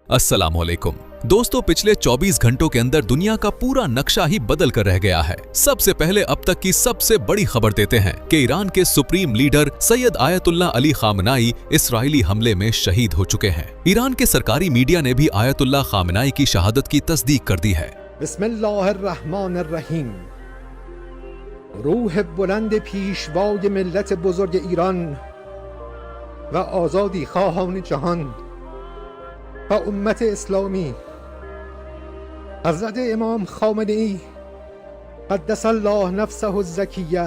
अस्सलामुअलैकुम दोस्तों, पिछले 24 घंटों के अंदर दुनिया का पूरा नक्शा ही बदल कर रह गया है। सबसे पहले अब तक की सबसे बड़ी खबर देते हैं कि ईरान के supreme leader Sayyid Ayatollah Ali Khamenei Israeli हमले में शहीद हो चुके हैं। ईरान के सरकारी मीडिया ने भी आयतुल्लाह खामनाई की शहादत की तस्दीक कर दी है। बिस्मिल्लाहिर्रहमानिर्रहीम। रूह बुलंद पीशवाए मिल्लत बुजुर्ग ईरान व आज़ादी ख़्वाहान जहान व उम्मत इस्लामी हज़रत इमाम ख़ामेनेई क़द्दसल्लाहु नफ़्सहु ज़किय्या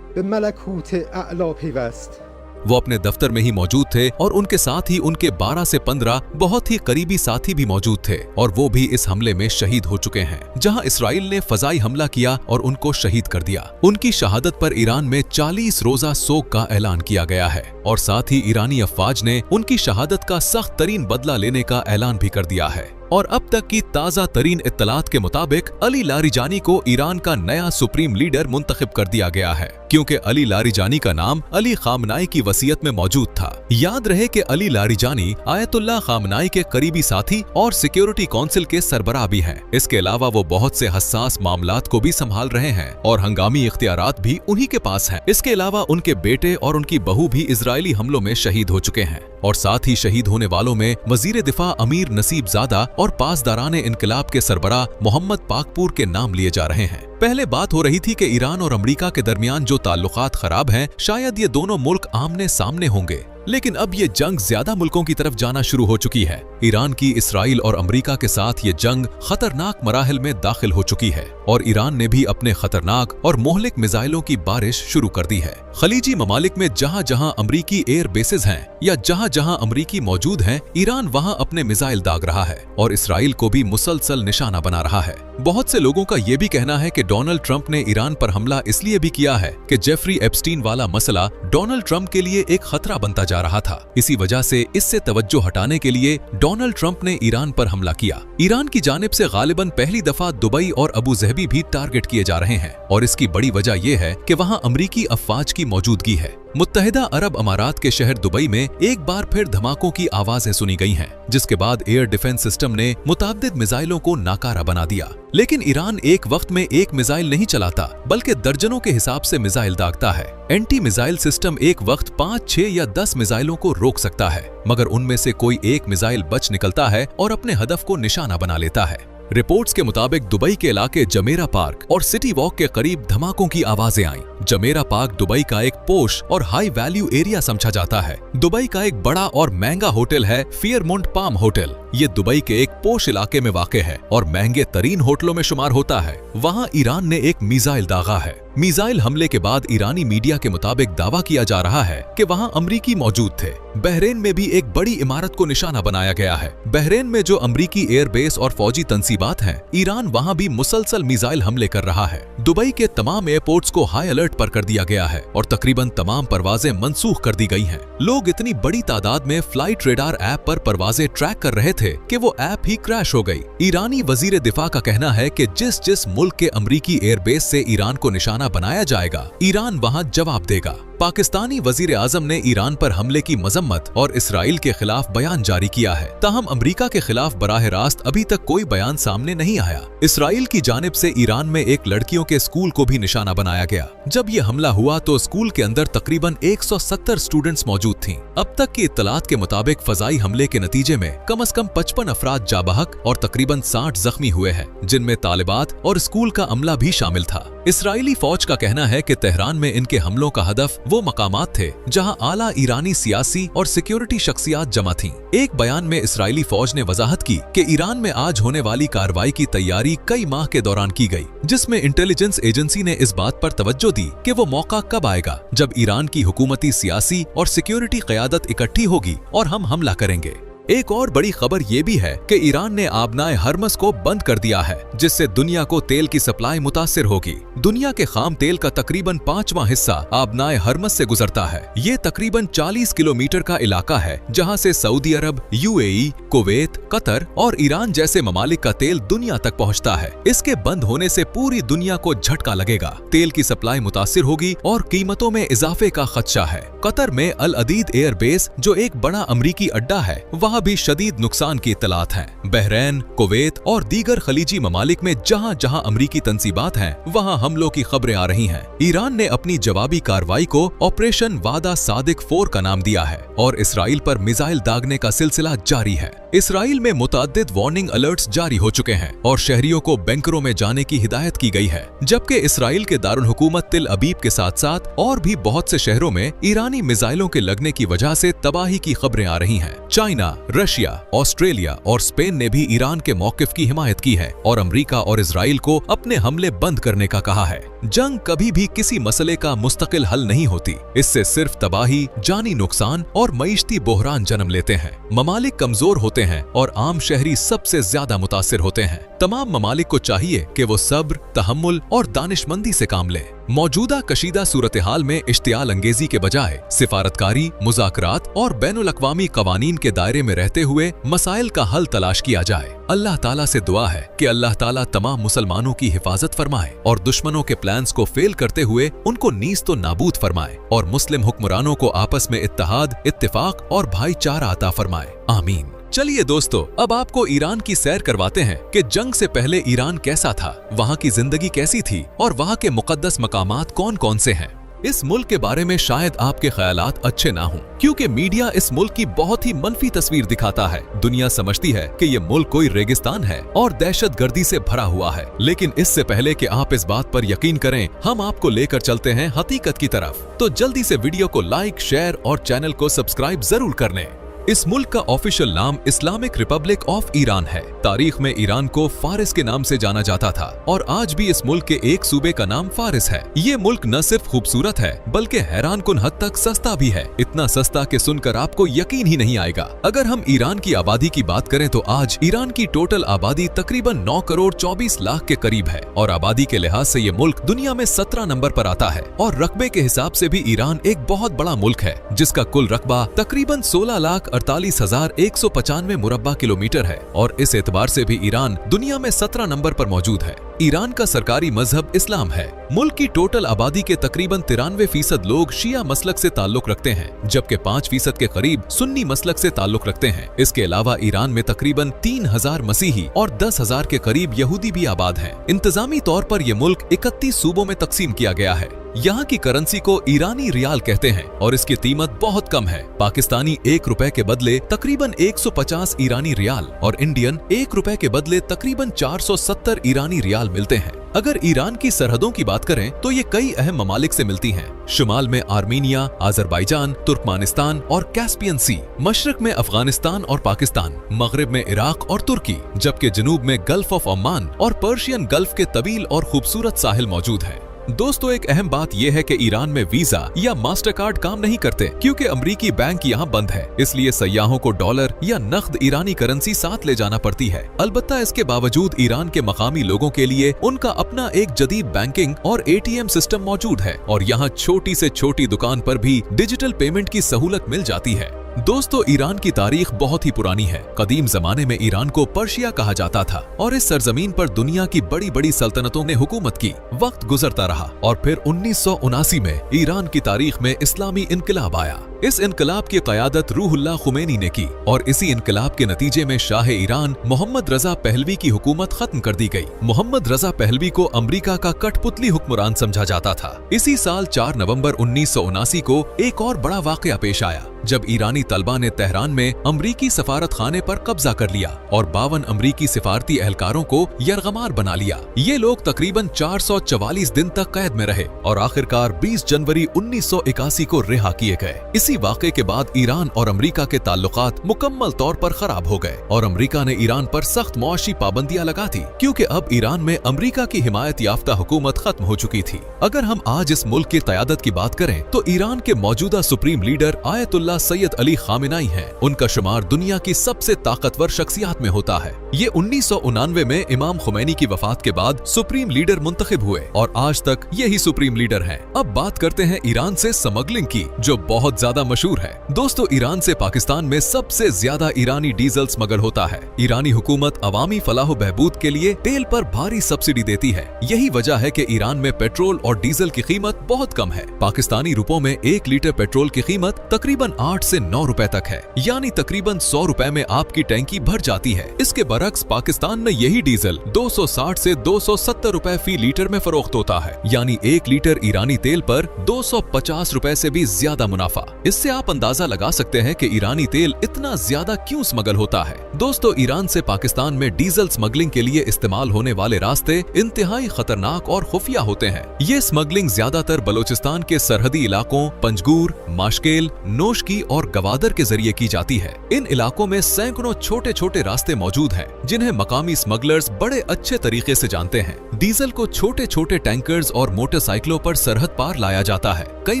बिमलकूत अअला पेवस्त। वो अपने दफ्तर में ही मौजूद थे और उनके साथ ही उनके 12 से 15 बहुत ही करीबी साथी भी मौजूद थे और वो भी इस हमले में शहीद हो चुके हैं, जहां इसराइल ने फजाई हमला किया और उनको शहीद कर दिया। उनकी शहादत पर ईरान में 40 रोजा सोग का ऐलान किया गया है और साथ ही ईरानी अफवाज ने उनकी शहादत का सख्त तरीन बदला लेने का ऐलान भी कर दिया है। और अब तक की ताज़ा तरीन इत्तलात के मुताबिक अली लारिजानी को ईरान का नया सुप्रीम लीडर मुंतखब कर दिया गया है, क्योंकि अली लारिजानी का नाम अली खामनाई की वसीयत में मौजूद था। याद रहे कि अली लारिजानी आयतुल्लाह खामनाई के करीबी साथी और सिक्योरिटी काउंसिल के सरबराह भी हैं। इसके अलावा वो बहुत से हसास मामलात को भी संभाल रहे हैं और हंगामी इख्तियारात भी उन्हीं के पास हैं। इसके अलावा उनके बेटे और उनकी बहू भी इजरायली हमलों में शहीद हो चुके हैं और साथ ही शहीद होने वालों में वजीर दिफा अमीर नसीबजादा और पासदाराने इनकलाब के सरबराह मोहम्मद पाकपूर के नाम लिए जा रहे हैं। पहले बात हो रही थी कि ईरान और अमेरिका के दरमियान जो ताल्लुकात खराब हैं, शायद ये दोनों मुल्क आमने सामने होंगे, लेकिन अब ये जंग ज्यादा मुल्कों की तरफ जाना शुरू हो चुकी है। ईरान की इसराइल और अमेरिका के साथ ये जंग खतरनाक मराहिल में दाखिल हो चुकी है और ईरान ने भी अपने खतरनाक और मोहलिक मिसाइलों की बारिश शुरू कर दी है। खलीजी ममालिक में जहां जहां अमरीकी एयर बेसेस हैं या जहां जहां अमरीकी मौजूद हैं, ईरान वहां अपने मिसाइल दाग रहा है और इसराइल को भी मुसलसल निशाना बना रहा है। बहुत से लोगों का ये भी कहना है कि डोनाल्ड ट्रंप ने ईरान पर हमला इसलिए भी किया है कि जेफरी एप्स्टीन वाला मसला डोनाल्ड ट्रंप के लिए एक खतरा बनता जा रहा था। इसी वजह से इससे तवज्जो हटाने के लिए डोनाल्ड ट्रंप ने ईरान पर हमला किया। ईरान की जानिब से गालिबन पहली दफा दुबई और अबू ज़हबी भी टारगेट किए जा रहे हैं और इसकी बड़ी वजह यह है कि वहां अमरीकी अफवाज की मौजूदगी है। मुत्तहिदा अरब अमारात के शहर दुबई में एक बार फिर धमाकों की आवाजें सुनी गई हैं, जिसके बाद एयर डिफेंस सिस्टम ने मुताद्दिद मिसाइलों को नाकारा बना दिया। लेकिन ईरान एक वक्त में एक मिसाइल नहीं चलाता, बल्कि दर्जनों के हिसाब से मिसाइल दागता है। एंटी मिसाइल सिस्टम एक वक्त 5, 6 या 10 मिसाइलों को रोक सकता है, मगर उनमें से कोई एक मिसाइल बच निकलता है और अपने हदफ को निशाना बना लेता है। रिपोर्ट्स के मुताबिक दुबई के इलाके जमेरा पार्क और सिटी वॉक के करीब धमाकों की आवाजें आईं। जमेरा पार्क दुबई का एक पोश और हाई वैल्यू एरिया समझा जाता है। दुबई का एक बड़ा और महंगा होटल है फेयरमोंट पाम होटल। ये दुबई के एक पोश इलाके में वाक़ है और महंगे तरीन होटलों में शुमार होता है। वहाँ ईरान ने एक मिसाइल दागा है। मिसाइल हमले के बाद ईरानी मीडिया के मुताबिक दावा किया जा रहा है कि वहाँ अमरीकी मौजूद थे। बहरेन में भी एक बड़ी इमारत को निशाना बनाया गया है। बहरेन में जो अमरीकी एयरबेस और फौजी तंसीबात हैं, ईरान वहाँ भी मुसलसल मिसाइल हमले कर रहा है। दुबई के तमाम एयरपोर्ट्स को हाई अलर्ट पर कर दिया गया है और तकरीबन तमाम परवाजें मनसूख कर दी गई हैं। लोग इतनी बड़ी तादाद में फ्लाइट रेडार ऐप पर परवाजें ट्रैक कर रहे थे कि वो ऐप ही क्रैश हो गई। ईरानी वजीर दिफा का कहना है कि जिस जिस मुल्क के अमरीकी एयरबेस से ईरान को निशाना बनाया जाएगा, ईरान वहां जवाब देगा। पाकिस्तानी वजीर आजम ने ईरान पर हमले की मजम्मत और इसराइल के खिलाफ बयान जारी किया है, ताहम अमरीका के खिलाफ बराह रास्त अभी तक कोई बयान सामने नहीं आया। इसराइल की जानिब से ईरान में एक लड़कियों के स्कूल को भी निशाना बनाया गया। जब ये हमला हुआ तो स्कूल के अंदर तकरीबन 170 स्टूडेंट्स मौजूद थीं। अब तक की इत्तलात के मुताबिक फजाई हमले के नतीजे में कम से कम 55 अफराद जाबहक और तकरीबन 60 जख्मी हुए हैं, जिनमें तालिबात और स्कूल का अमला भी शामिल था। इसराइली फौज का कहना है कि तेहरान में इनके हमलों का हदफ वो मकामात थे जहां आला ईरानी सियासी और सिक्योरिटी शख्सियात जमा थीं। एक बयान में इसराइली फौज ने वजाहत की कि ईरान में आज होने वाली कार्रवाई की तैयारी कई माह के दौरान की गई, जिसमें इंटेलिजेंस एजेंसी ने इस बात पर तवज्जो दी कि वो मौका कब आएगा जब ईरान की हुकूमती, सियासी और सिक्योरिटी क़यादत इकट्ठी होगी और हम हमला करेंगे। एक और बड़ी खबर ये भी है कि ईरान ने आबनाए हरमस को बंद कर दिया है, जिससे दुनिया को तेल की सप्लाई मुतासिर होगी। दुनिया के खाम तेल का तकरीबन 5वां हिस्सा आबनाए हरमस से गुजरता है। ये तकरीबन 40 किलोमीटर का इलाका है जहां से सऊदी अरब, यूएई, कुवैत, कतर और ईरान जैसे ममालिक का तेल दुनिया तक पहुंचता है। इसके बंद होने से पूरी दुनिया को झटका लगेगा, तेल की सप्लाई मुतासिर होगी और कीमतों में इजाफे का खदशा है। कतर में अल अदीद एयरबेस, जो एक बड़ा अमरीकी अड्डा है, वहां वहाँ भी शदीद नुकसान की इत्तलात हैं। बहरैन, कुवैत और दीगर खलीजी ममालिक में जहाँ जहाँ अमरीकी तंसीबात हैं, वहाँ हमलों की खबरें आ रही हैं। ईरान ने अपनी जवाबी कार्रवाई को ऑपरेशन वादा सादिक 4 का नाम दिया है और इसराइल पर मिसाइल दागने का सिलसिला जारी है। इसराइल में मुतअद्दिद वार्निंग अलर्ट्स जारी हो चुके हैं और शहरियों को बैंकरों में जाने की हिदायत की गई है, जबकि इसराइल के दारुल हुकूमत तिल अबीब के साथ साथ और भी बहुत से शहरों में ईरानी मिसाइलों के लगने की वजह से तबाही की खबरें आ रही हैं। चाइना, रशिया, ऑस्ट्रेलिया और स्पेन ने भी ईरान के मौकिफ की हिमायत की है और अमरीका और इसराइल को अपने हमले बंद करने का कहा है। जंग कभी भी किसी मसले का मुस्तकिल हल नहीं होती, इससे सिर्फ तबाही, जानी नुकसान और मईशती बोहरान जन्म लेते हैं। ममालिक कमजोर होते हैं और आम शहरी सबसे ज्यादा मुतासिर होते हैं। तमाम ममालिक को चाहिए कि वो सब्र, तहम्मुल और दानिशमंदी से काम लें। मौजूदा कशीदा सूरत हाल में इश्तियाल अंगेजी के बजाय सिफारतकारी, मुज़ाकरात और बैनुल अक़वामी क़वानीन के दायरे में रहते हुए मसाइल का हल तलाश किया जाए। अल्लाह ताला से दुआ है कि अल्लाह ताला तमाम मुसलमानों की हिफाजत फरमाए और दुश्मनों के प्लान्स को फेल करते हुए उनको नीज़ तो नाबूद फरमाए और मुस्लिम हुक्मरानों को आपस में इत्तेहाद, इत्तिफाक और भाईचारा अता फरमाए। आमीन। चलिए दोस्तों, अब आपको ईरान की सैर करवाते हैं कि जंग से पहले ईरान कैसा था, वहाँ की जिंदगी कैसी थी और वहाँ के मुकद्दस मकामात कौन कौन से हैं। इस मुल्क के बारे में शायद आपके ख्यालात अच्छे ना हों, क्योंकि मीडिया इस मुल्क की बहुत ही मनफी तस्वीर दिखाता है। दुनिया समझती है कि ये मुल्क कोई रेगिस्तान है और दहशतगर्दी से भरा हुआ है। लेकिन इससे पहले कि आप इस बात पर यकीन करें, हम आपको लेकर चलते हैं हकीकत की तरफ। तो जल्दी से वीडियो को लाइक, शेयर और चैनल को सब्सक्राइब जरूर कर लें। इस मुल्क का ऑफिशियल नाम इस्लामिक रिपब्लिक ऑफ ईरान है। तारीख में ईरान को फारिस के नाम से जाना जाता था और आज भी इस मुल्क के एक सूबे का नाम फारिस है। ये मुल्क न सिर्फ खूबसूरत है बल्कि हैरानकुन हद तक सस्ता भी है। इतना सस्ता कि सुनकर आपको यकीन ही नहीं आएगा। अगर हम ईरान की आबादी की बात करें तो आज ईरान की टोटल आबादी तकरीबन 9 करोड़ 24 लाख के करीब है और आबादी के लिहाज से ये मुल्क दुनिया में 17 नंबर पर आता है और रकबे के हिसाब से भी ईरान एक बहुत बड़ा मुल्क है, जिसका कुल रकबा तकरीबन 16,48,195 मुरब्बा किलोमीटर है और इस एतबार से भी ईरान दुनिया में 17 नंबर पर मौजूद है। ईरान का सरकारी मजहब इस्लाम है। मुल्क की टोटल आबादी के तकरीबन 93% लोग शिया मसलक से ताल्लुक रखते हैं, जबकि 5% के करीब सुन्नी मसलक से ताल्लुक रखते हैं। इसके अलावा ईरान में तकरीबन 3,000 मसीही और 10,000 के करीब यहूदी भी आबाद हैं। इंतजामी तौर पर यह मुल्क 31 सूबों में तकसीम किया गया है। यहाँ की करेंसी को ईरानी रियाल कहते हैं और इसकी कीमत बहुत कम है। पाकिस्तानी 1 रुपए के बदले तकरीबन 150 ईरानी रियाल और इंडियन 1 रुपए के बदले तकरीबन 470 ईरानी रियाल मिलते हैं। अगर ईरान की सरहदों की बात करें तो ये कई अहम ममालिक से मिलती हैं। शुमाल में आर्मीनिया, अजरबैजान, तुर्कमानिस्तान और कैस्पियन सी, मशरक में अफगानिस्तान और पाकिस्तान, मगरिब में इराक और तुर्की, जबकि जनूब में गल्फ ऑफ ओमान और पर्शियन गल्फ के तवील और खूबसूरत साहिल मौजूद हैं। दोस्तों, एक अहम बात यह है कि ईरान में वीजा या मास्टर कार्ड काम नहीं करते क्योंकि अमरीकी बैंक यहाँ बंद है। इसलिए सयाहों को डॉलर या नकद ईरानी करेंसी साथ ले जाना पड़ती है। अलबत्ता इसके बावजूद ईरान के मकामी लोगों के लिए उनका अपना एक जदीद बैंकिंग और ATM सिस्टम मौजूद है और यहाँ छोटी से छोटी दुकान पर भी डिजिटल पेमेंट की सहूलत मिल जाती है। दोस्तों, ईरान की तारीख बहुत ही पुरानी है। कदीम जमाने में ईरान को पर्शिया कहा जाता था और इस सरजमीन पर दुनिया की बड़ी बड़ी सल्तनतों ने हुकूमत की। वक्त गुजरता रहा और फिर 1979 में ईरान की तारीख में इस्लामी इनकलाब आया। इस इनकलाब की क़यादत रूहुल्लाह खुमैनी ने की और इसी इनकलाब के नतीजे में शाह ईरान मोहम्मद रजा पहलवी की हुकूमत खत्म कर दी गई। मोहम्मद रजा पहलवी को अमरीका का कठपुतली हुक्मरान समझा जाता था। इसी साल 4 नवंबर 1979 को एक और बड़ा वाकया पेश आया जब ईरानी तलबा ने तेहरान में अमरीकी सफारत खाने पर कब्जा कर लिया और 52 अमरीकी सिफारती एहलकारों को यरगमार बना लिया। ये लोग तकरीबन 444 दिन तक कैद में रहे और आखिरकार 20 जनवरी 1981 को रिहा किए गए। इसी वाक़े के बाद ईरान और अमरीका के ताल्लुकात मुकम्मल तौर पर खराब हो गए और अमरीका ने ईरान पर सख्त मुआशी पाबंदियां लगा दी क्योंकि अब ईरान में अमरीका की हिमायत याफ्ता हुकूमत खत्म हो चुकी थी। अगर हम आज इस मुल्क की क़यादत की बात करें तो ईरान के मौजूदा supreme leader Ayatollah Syed Ali Khamenei हैं। उनका शुमार दुनिया की सबसे ताकतवर शख्सियात में होता है। ये 1999 में इमाम खुमैनी की वफात के बाद सुप्रीम लीडर मुंतखब हुए और आज तक यही सुप्रीम लीडर हैं। अब बात करते हैं ईरान से स्मगलिंग की, जो बहुत ज्यादा मशहूर है। दोस्तों, ईरान से पाकिस्तान में सबसे ज्यादा ईरानी डीजल स्मगल होता है। ईरानी हुकूमत अवामी फलाह बहबूद के लिए तेल पर भारी सब्सिडी देती है। यही वजह है कि ईरान में पेट्रोल और डीजल की कीमत बहुत कम है। पाकिस्तानी रुपयों में 1 लीटर पेट्रोल की कीमत तकरीबन 8 से 9 रुपए तक है, यानी तकरीबन 100 रुपए में आपकी टैंकी भर जाती है। इसके बरक्स पाकिस्तान में यही डीजल 260 से 270 रुपए फी लीटर में फरोख्त होता है, यानी 1 लीटर ईरानी तेल पर 250 रुपए से भी ज्यादा मुनाफा। इससे आप अंदाजा लगा सकते हैं कि ईरानी तेल इतना ज्यादा क्यों स्मगल होता है। दोस्तों, ईरान से पाकिस्तान में डीजल स्मगलिंग के लिए इस्तेमाल होने वाले रास्ते इंतहाई खतरनाक और खुफिया होते हैं। ये स्मगलिंग ज्यादातर बलोचिस्तान के सरहदी इलाकों पंजगूर, माशकेल, नोशकी और गवादर के जरिए की जाती है। इन इलाकों में सैकड़ों छोटे छोटे रास्ते मौजूद हैं, जिन्हें मकामी स्मगलर्स बड़े अच्छे तरीके से जानते हैं। डीजल को छोटे छोटे टैंकर्स और मोटरसाइकिलों पर सरहद पार लाया जाता है। कई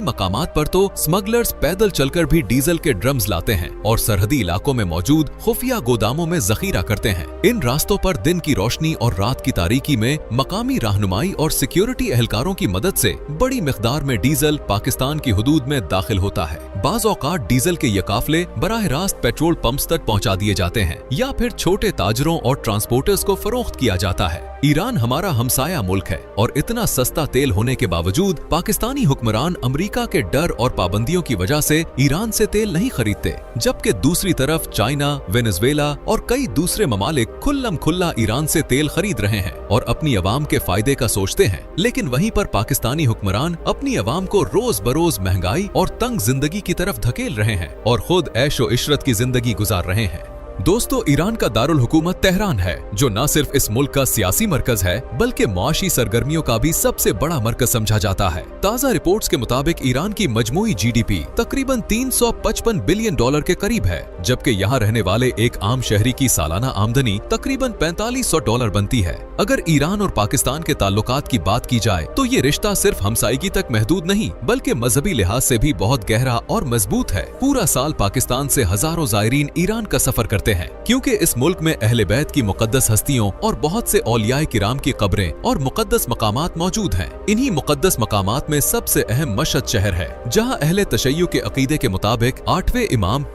मकामात पर तो स्मगलर्स पैदल चलकर भी डीजल के ड्रम्स लाते हैं और सरहदी इलाकों में मौजूद खुफिया गोदामों में जखीरा करते हैं। इन रास्तों पर दिन की रोशनी और रात की तारीकी में मकामी रहनुमाई और सिक्योरिटी एहलकारों की मदद से बड़ी मिकदार में डीजल पाकिस्तान की हुदूद में दाखिल होता है। बाज़ औक़ात डीजल के ये काफले बराह रास्त पेट्रोल पंप्स तक पहुंचा दिए जाते हैं या फिर छोटे ताजरों और ट्रांसपोर्टर्स को फरोख्त किया जाता है। ईरान हमारा हमसाया मुल्क है और इतना सस्ता तेल होने के बावजूद पाकिस्तानी हुक्मरान अमेरिका के डर और पाबंदियों की वजह से ईरान से तेल नहीं खरीदते, जबकि दूसरी तरफ चाइना, वेनेजुएला और कई दूसरे ममालिक खुल्लम खुल्ला ईरान से तेल खरीद रहे हैं और अपनी अवाम के फायदे का सोचते हैं। लेकिन वहीं पर पाकिस्तानी हुक्मरान अपनी अवाम को रोज बरोज महंगाई और तंग जिंदगी की तरफ धकेल रहे हैं और खुद ऐशो इशरत की जिंदगी गुजार रहे हैं। दोस्तों, ईरान का दारुल हुकूमत तेहरान है, जो न सिर्फ इस मुल्क का सियासी मरकज है बल्कि मुआशी सरगर्मियों का भी सबसे बड़ा मरकज समझा जाता है। ताज़ा रिपोर्ट्स के मुताबिक ईरान की मजमूई जीडीपी तकरीबन $355 बिलियन के करीब है, जबकि यहाँ रहने वाले एक आम शहरी की सालाना आमदनी तकरीबन $4500 बनती है। अगर ईरान और पाकिस्तान के ताल्लुकात की बात की जाए तो ये रिश्ता सिर्फ हमसायगी तक महदूद नहीं बल्कि मजहबी लिहाज से भी बहुत गहरा और मजबूत है। पूरा साल पाकिस्तान से हजारों जायरीन ईरान का सफर करते हैं, क्योंकि इस मुल्क में अहले बैत की मुकद्दस हस्तियों और बहुत से औलियाए किराम की कब्रें और मुकद्दस मकामात मौजूद हैं। इन्हीं मुकद्दस मकामात में सबसे अहम मशहद शहर है, जहां अहले तशय्युअ के अकीदे के मुताबिक 8वें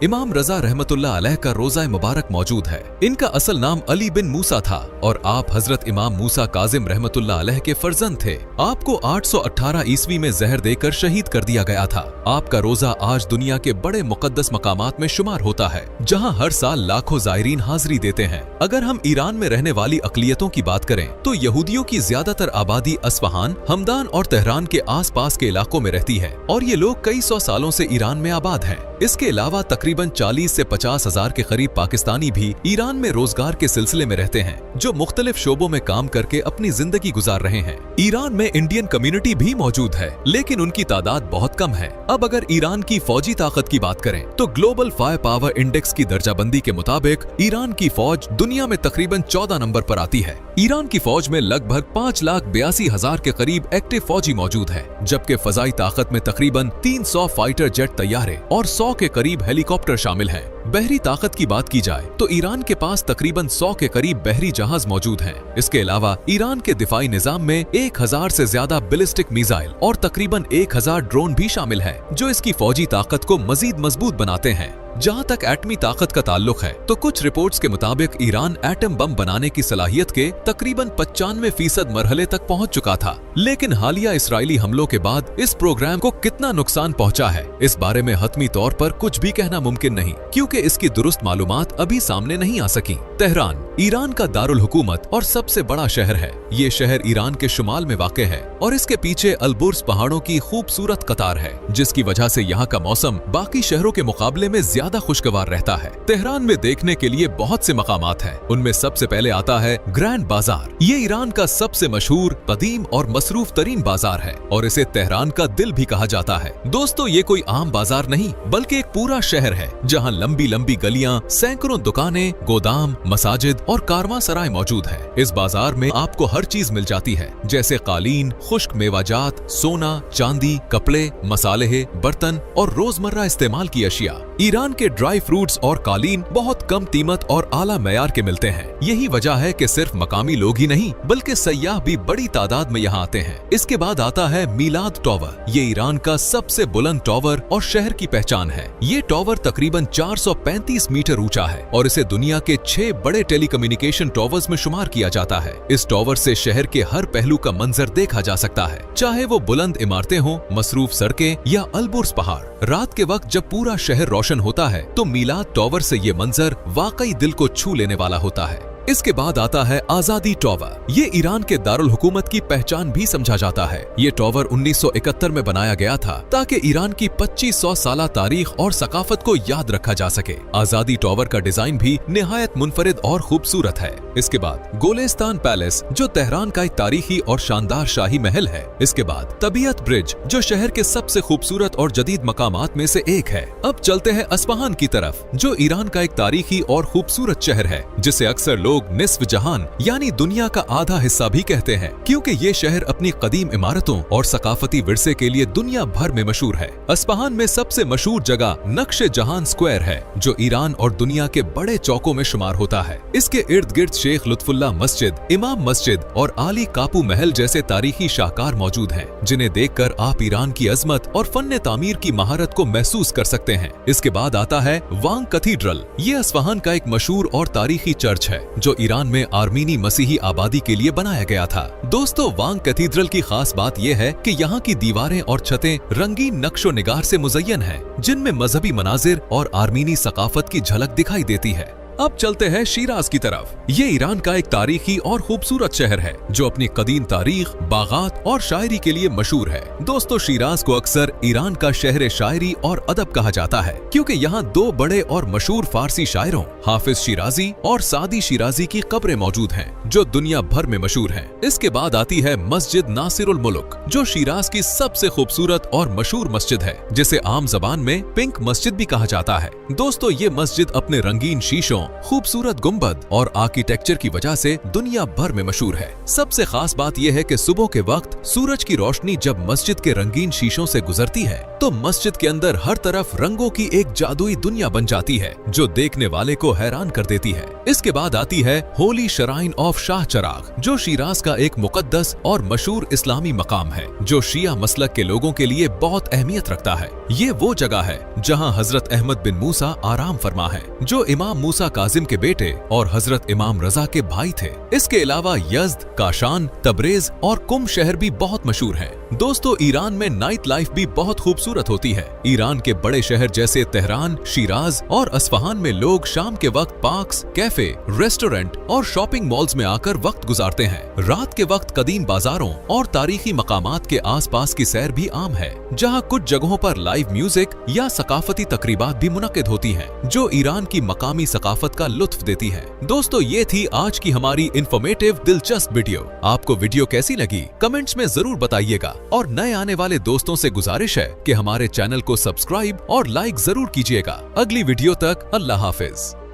इमाम रजा रहमतुल्लाह अलैह का रोजा मुबारक मौजूद है। इनका असल नाम अली बिन मूसा था और आप हजरत इमाम मूसा काजिम रहमतुल्लाह अलैह के फर्जंद थे। आपको 818 ईस्वी में जहर देकर शहीद कर दिया गया था। आपका रोजा आज दुनिया के बड़े मुकद्दस मकामात में शुमार होता है, जहाँ हर साल लाखों जायरीन हाजिरी देते हैं। अगर हम ईरान में रहने वाली अकलियतों की बात करें तो यहूदियों की ज्यादातर आबादी अस्फहान, हमदान और तेहरान के आसपास के इलाकों में रहती है और ये लोग कई सौ सालों से ईरान में आबाद हैं। इसके अलावा तकरीबन 40 से 50 हजार के करीब पाकिस्तानी भी ईरान में रोजगार के सिलसिले में रहते हैं, जो मुख्तलिफ शोबों में काम करके अपनी जिंदगी गुजार रहे हैं। ईरान में इंडियन कम्युनिटी भी मौजूद है, लेकिन उनकी तादाद बहुत कम है। अब अगर ईरान की फौजी ताकत की बात करें तो ग्लोबल फायर पावर इंडेक्स की दर्जाबंदी के मुताबिक ईरान की फौज दुनिया में तकरीबन 14 नंबर पर आती है। ईरान की फौज में लगभग 5,82,000 के करीब एक्टिव फौजी मौजूद है, जबकि फजाई ताकत में तकरीबन 300 फाइटर जेट तैयारे और 100 के करीब हेलीकॉप्टर शामिल हैं। बहरी ताकत की बात की जाए तो ईरान के पास तकरीबन 100 के करीब बहरी जहाज मौजूद हैं। इसके अलावा ईरान के दिफाई निजाम में 1000 से ज्यादा बैलिस्टिक मिसाइल और तकरीबन 1000 ड्रोन भी शामिल हैं, जो इसकी फौजी ताकत को मजीद मजबूत बनाते हैं। जहां तक एटमी ताकत का ताल्लुक है तो कुछ रिपोर्ट्स के मुताबिक ईरान एटम बम बनाने की सलाहियत के तकरीबन 95% मरहले तक पहुंच चुका था। लेकिन हालिया इसराइली हमलों के बाद इस प्रोग्राम को कितना नुकसान पहुंचा है, इस बारे में हतमी तौर पर कुछ भी कहना मुमकिन नहीं, क्योंकि इसकी दुरुस्त मालूमात अभी सामने नहीं आ सकी। तेहरान ईरान का दारुल हुकूमत और सबसे बड़ा शहर है। ये शहर ईरान के शुमाल में वाक़ है और इसके पीछे अलबुर्ज पहाड़ों की खूबसूरत कतार है, जिसकी वजह से यहाँ का मौसम बाकी शहरों के मुकाबले में ज्यादा खुशगवार रहता है। तेहरान में देखने के लिए बहुत से मकामात हैं। उनमें सबसे पहले आता है ग्रैंड बाजार। ये ईरान का सबसे मशहूर, कदीम और मसरूफ तरीन बाजार है और इसे तेहरान का दिल भी कहा जाता है। दोस्तों, ये कोई आम बाजार नहीं बल्कि एक पूरा शहर है, जहाँ लंबी लंबी गलियां, सैकड़ों दुकानें, गोदाम, मसाजिद और कारवांसराय मौजूद है। इस बाजार में आपको हर चीज मिल जाती है, जैसे कालीन, खुश्क मेवाजात, सोना, चांदी, कपड़े, मसाले, बर्तन और रोजमर्रा इस्तेमाल की अशिया। ईरान के ड्राई फ्रूट्स और कालीन बहुत कम कीमत और आला मयार के मिलते हैं। यही वजह है कि सिर्फ मकामी लोग ही नहीं बल्कि सयाह भी बड़ी तादाद में यहाँ आते हैं। इसके बाद आता है मीलाद टॉवर। ये ईरान का सबसे बुलंद टॉवर और शहर की पहचान है। ये टॉवर तकरीबन 435 मीटर ऊंचा है और इसे दुनिया के 6 बड़े टेलीकम्युनिकेशन टॉवर्स में शुमार किया जाता है। इस टॉवर से शहर के हर पहलू का मंजर देखा जा सकता है, चाहे वो बुलंद इमारतें हों, मसरूफ सड़कें या अलबुर्ज पहाड़। रात के वक्त जब पूरा शहर रोशन होता है तो मीलाद टॉवर से ये मंजर वाकई दिल को छू लेने वाला होता है। इसके बाद आता है आजादी टॉवर। ये ईरान के दारुल हुकूमत की पहचान भी समझा जाता है। ये टॉवर 1971 में बनाया गया था ताकि ईरान की 2500 साला तारीख और सकाफत को याद रखा जा सके। आजादी टॉवर का डिजाइन भी निहायत मुनफरिद और खूबसूरत है। इसके बाद गोलिस्तान पैलेस जो तेहरान का एक तारीखी और शानदार शाही महल है। इसके बाद तबीयत ब्रिज जो शहर के सबसे खूबसूरत और जदीद मकामात में से एक है। अब चलते हैं अस्फहान की तरफ जो ईरान का एक तारीखी और खूबसूरत शहर है जिसे अक्सर लोग निस्फ जहान यानी दुनिया का आधा हिस्सा भी कहते हैं, क्योंकि ये शहर अपनी कदीम इमारतों और सकाफती विरसे के लिए दुनिया भर में मशहूर है। अस्फहान में सबसे मशहूर जगह नक्शे जहान स्क्वायर है जो ईरान और दुनिया के बड़े चौकों में शुमार होता है। इसके इर्द गिर्द शेख लुत्फुल्लाह मस्जिद, इमाम मस्जिद और आली कापू महल जैसे तारीखी शाहकार मौजूद हैं, जिन्हें देखकर आप ईरान की अजमत और फन्ने तामीर की महारत को महसूस कर सकते हैं। इसके बाद आता है वांग कैथीड्रल। ये अस्फहान का एक मशहूर और तारीखी चर्च है जो ईरान में आर्मीनी मसीही आबादी के लिए बनाया गया था। दोस्तों, वांग कैथीड्रल की खास बात यह है कि यहाँ की दीवारें और छतें रंगीन नक्शो निगार से मुज़य्यन हैं, जिनमें मजहबी मनाजिर और आर्मीनी सकाफत की झलक दिखाई देती है। अब चलते हैं शिराज की तरफ। ये ईरान का एक तारीखी और खूबसूरत शहर है जो अपनी कदीम तारीख, बागात और शायरी के लिए मशहूर है। दोस्तों, शिराज को अक्सर ईरान का शहर शायरी और अदब कहा जाता है क्योंकि यहाँ 2 बड़े और मशहूर फारसी शायरों हाफिज शिराजी और सादी शिराजी की कब्रें मौजूद हैं जो दुनिया भर में मशहूर हैं। इसके बाद आती है मस्जिद नासिरुल मुल्क जो शिराज की सबसे खूबसूरत और मशहूर मस्जिद है, जिसे आम जबान में पिंक मस्जिद भी कहा जाता है। दोस्तों, ये मस्जिद अपने रंगीन शीशों, खूबसूरत गुंबद और आर्किटेक्चर की वजह से दुनिया भर में मशहूर है। सबसे खास बात यह है कि सुबह के वक्त सूरज की रोशनी जब मस्जिद के रंगीन शीशों से गुजरती है तो मस्जिद के अंदर हर तरफ रंगों की एक जादुई दुनिया बन जाती है जो देखने वाले को हैरान कर देती है। इसके बाद आती है होली शराइन ऑफ शाह चराग जो शिराज का एक मुकद्दस और मशहूर इस्लामी मकाम है जो शिया मसलक के लोगों के लिए बहुत अहमियत रखता है। ये वो जगह है जहाँ हजरत अहमद बिन मूसा आराम फरमा है जो इमाम मूसा काजिम के बेटे और हजरत इमाम रजा के भाई थे। इसके अलावा यज़्द, काशान, तबरेज और कुम शहर भी बहुत मशहूर हैं। दोस्तों, ईरान में नाइट लाइफ भी बहुत खूबसूरत होती है। ईरान के बड़े शहर जैसे तेहरान, शिराज और अस्फहान में लोग शाम के वक्त पार्क्स, कैफे, रेस्टोरेंट और शॉपिंग मॉल्स में आकर वक्त गुजारते हैं। रात के वक्त कदीम बाजारों और तारीखी मकामात के आसपास की सैर भी आम है, जहां कुछ जगहों पर लाइव म्यूजिक या सकाफती तकरीबात भी मुनक्किद होती हैं, जो ईरान की मकामी सकाफत का लुत्फ देती है। दोस्तों, ये थी आज की हमारी इंफॉर्मेटिव दिलचस्प वीडियो। आपको वीडियो कैसी लगी कमेंट्स में जरूर बताइएगा और नए आने वाले दोस्तों से गुजारिश है कि हमारे चैनल को सब्सक्राइब और लाइक जरूर कीजिएगा। अगली वीडियो तक अल्लाह हाफिज।